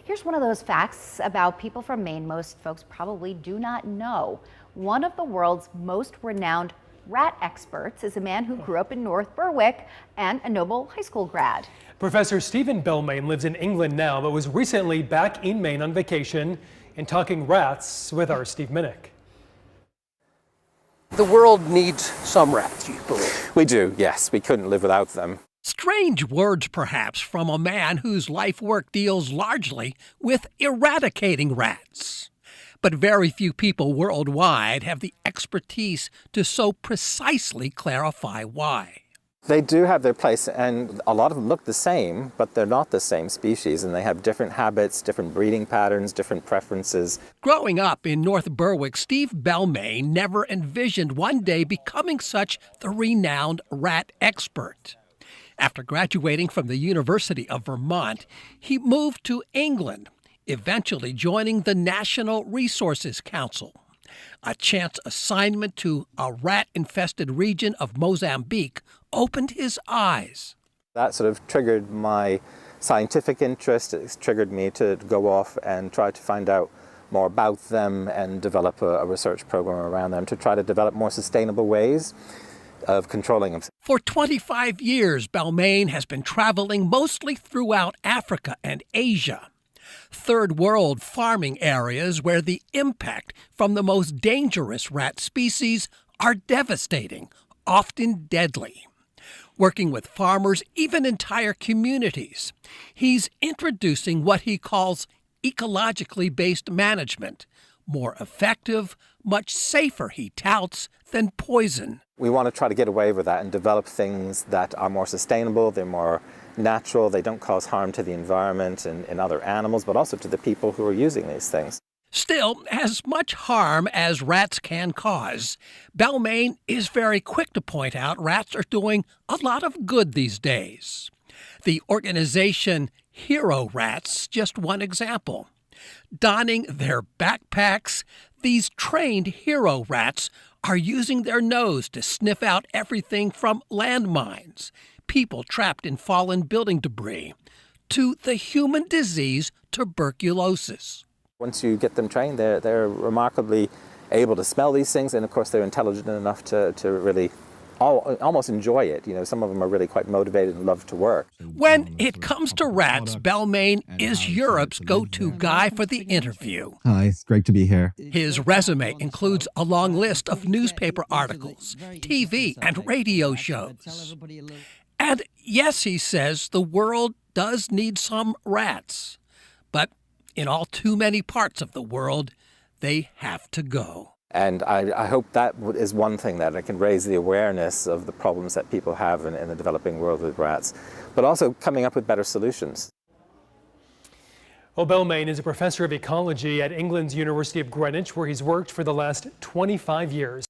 Here's one of those facts about people from Maine most folks probably do not know. One of the world's most renowned rat experts is a man who grew up in North Berwick and a Noble High School grad. Professor Stephen Belmayne lives in England now, but was recently back in Maine on vacation and talking rats with our Steve Minnick. The world needs some rats, you believe? We do, yes. We couldn't live without them. Strange words, perhaps, from a man whose life work deals largely with eradicating rats. But very few people worldwide have the expertise to so precisely clarify why. They do have their place, and a lot of them look the same, but they're not the same species, and they have different habits, different breeding patterns, different preferences. Growing up in North Berwick, Steve Belmayne never envisioned one day becoming such the renowned rat expert. After graduating from the University of Vermont, he moved to England, eventually joining the National Resources Council. A chance assignment to a rat-infested region of Mozambique opened his eyes. That sort of triggered my scientific interest. It triggered me to go off and try to find out more about them and develop a research program around them to try to develop more sustainable ways of controlling them. For 25 years, Belmayne has been traveling mostly throughout Africa and Asia, third world farming areas where the impact from the most dangerous rat species are devastating, often deadly. Working with farmers, even entire communities, he's introducing what he calls ecologically based management, more effective, much safer, he touts, than poison. We want to try to get away with that and develop things that are more sustainable, they're more natural, they don't cause harm to the environment and other animals, but also to the people who are using these things. Still, as much harm as rats can cause, Belmayne is very quick to point out rats are doing a lot of good these days. The organization Hero Rats, just one example. Donning their backpacks, these trained hero rats are using their nose to sniff out everything from landmines, people trapped in fallen building debris, to the human disease tuberculosis. Once you get them trained, they're remarkably able to smell these things, and of course they're intelligent enough to really almost enjoy it. You know, some of them are really quite motivated and love to work. When it comes to rats, Belmayne is Europe's go-to guy for the interview. Hi, it's great to be here. His resume includes a long list of newspaper articles, TV and radio shows. And yes, he says, the world does need some rats. But in all too many parts of the world, they have to go. And I hope that is one thing that I can raise the awareness of the problems that people have in the developing world with rats, but also coming up with better solutions. Well, Belmayne is a professor of ecology at England's University of Greenwich, where he's worked for the last 25 years.